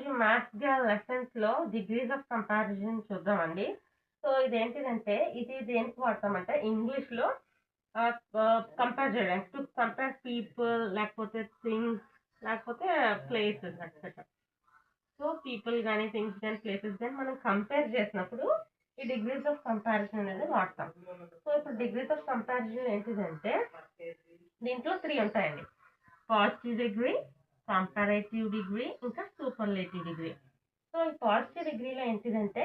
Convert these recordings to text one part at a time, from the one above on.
ఈరోజు maths girl లెసన్స్‌లో degrees of comparison చూద్దామండి. సో, ఇదేంటిదంటే ఇది దేనికి వాడతామంటే ఇంగ్లీష్‌లో కంపేర్ చేయడానికి. టు కంపేర్ పీపుల్ లేకపోతే థింగ్స్ లేకపోతే ప్లేసెస్ ఎట్సెట్రా. సో, పీపుల్ గాని, థింగ్స్ గాని, ప్లేసెస్ గాని మనం కంపేర్ చేసినప్పుడు ఈ డిగ్రీస్ ఆఫ్ కంపారిజన్ అనేది వాడతాం. సో, ఇప్పుడు డిగ్రీస్ ఆఫ్ కంపారిజన్ ఏంటిదంటే దీంట్లో 3 ఉంటాయండి. పాజిటివ్ డిగ్రీ, కంపారేటివ్ డిగ్రీ, ఇంకా సూపర్లేటివ్ డిగ్రీ. సో ఈ పాజిటివ్ డిగ్రీలో ఏంటిదంటే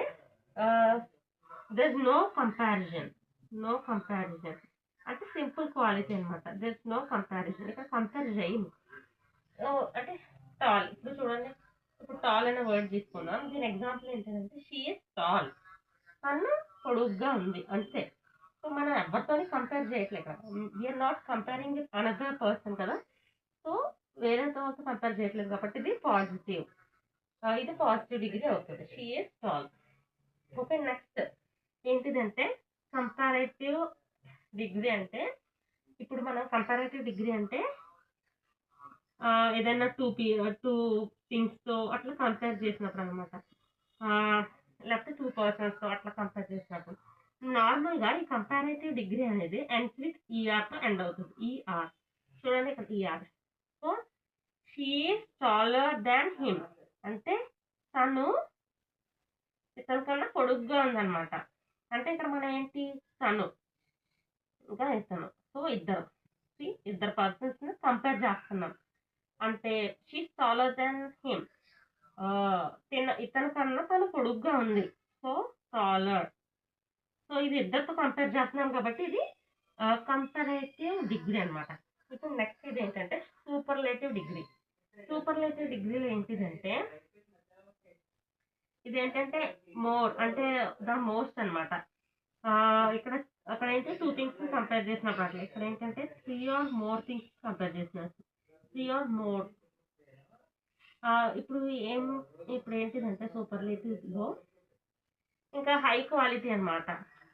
దర్ ఇస్ నో కంపారిజన్. అంటే సింపుల్ క్వాలిటీ అనమాట. There is no comparison. ఇక్కడ కంపేర్ చేయము. అంటే టాల్. ఇప్పుడు చూడండి, ఇప్పుడు టాల్ అనే వర్డ్ తీసుకుందాం. దీని ఎగ్జాంపుల్ ఏంటంటే షీ ఈస్ టాల్. తను పొడుగ్గా ఉంది అంతే. సో మనం ఎవరితో కంపేర్ చేయట్లేదు కదా. We are not comparing with another person కదా. సో వేరేతో కంపేర్ చేయట్లేదు కాబట్టి ఇది పాజిటివ్. ఇది పాజిటివ్ డిగ్రీ అవుతుంది. She is tall. Okay, next ఏంటిదంటే కంపారేటివ్ డిగ్రీ. అంటే ఇప్పుడు మనం కంపారేటివ్ డిగ్రీ అంటే ఏదైనా టూ థింగ్స్తో అట్లా కంపేర్ చేసినప్పుడు అనమాట. లేకపోతే 2 పర్సన్స్తో అట్లా కంపేర్ చేసినప్పుడు. నార్మల్గా ఈ కంపారేటివ్ డిగ్రీ అనేది ఎండ్స్ విత్ ఈఆర్తో ఎండ్ అవుతుంది. ఈఆర్ చూడండి ఇక్కడ ER. So she is taller than him అంటే తను ఇతని కన్నా పొడుగ్గా ఉందన్నమాట. అంటే ఇక్కడ మనం ఏంటి, తను ఇంకా ఇతను. సో ఇద్దరు పర్సన్స్ ని కంపేర్ చేస్తున్నాం. అంటే she is taller than him. ఇతని కన్నా తను పొడుగ్గా ఉంది. So taller. సో ఇది ఇద్దరితో కంపేర్ చేస్తున్నాం కాబట్టి ఇది కంపారేటివ్ డిగ్రీ అనమాట. ఇప్పుడు నెక్స్ట్ ఇది ఏంటంటే సూపర్లేటివ్ డిగ్రీ. సూపర్లేటివ్ డిగ్రీలో ఏంటిదంటే ఇదేంటంటే మోర్ అంటే ద మోస్ట్ అనమాట. అక్కడ ఏంటి 2 థింగ్స్ కంపేర్ చేసినప్పుడు అట్లా. ఇక్కడ ఏంటంటే 3 ఆర్ మోర్ థింగ్స్ కంపేర్ చేసినట్టు. 3 ఆర్ మోర్. ఇప్పుడు ఏంటిదంటే సూపర్లేటివ్లో ఇంకా హై క్వాలిటీ అనమాట.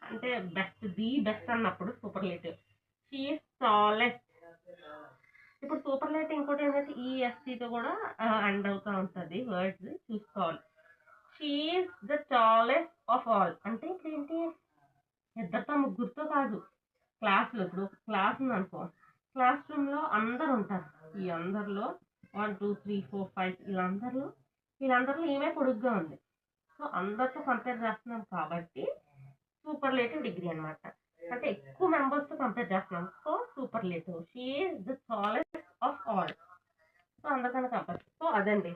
అంటే ది బెస్ట్ అన్నప్పుడు సూపర్లేటివ్. She is tallest. ఇప్పుడు సూపర్లేటివ్ ఇంకోటి ఏంటంటే ఈఎస్టీతో కూడా ఎండ్ అవుతూ ఉంటుంది వర్డ్స్, చూసుకోవాలి. She is the tallest of all. అంటే ఇప్పుడు ఏంటి, ఇద్దరితో ముగ్గురితో కాదు. క్లాస్లో ఇప్పుడు క్లాస్ ఉందనుకో, క్లాస్ రూమ్లో అందరు ఉంటారు. ఈ అందరిలో 1 2 3 4 5 వీళ్ళందరిలో ఈమె పొడుగ్గా ఉంది. సో అందరితో కంపేర్ చేస్తున్నాం కాబట్టి సూపర్లేటివ్ డిగ్రీ అనమాట. అంటే ఎక్కువ మెంబర్స్తో కంపేర్ చేస్తున్నాం. So superlative. She is the tallest of all. So అందరికన్నా కంపేర్. సో అదండి.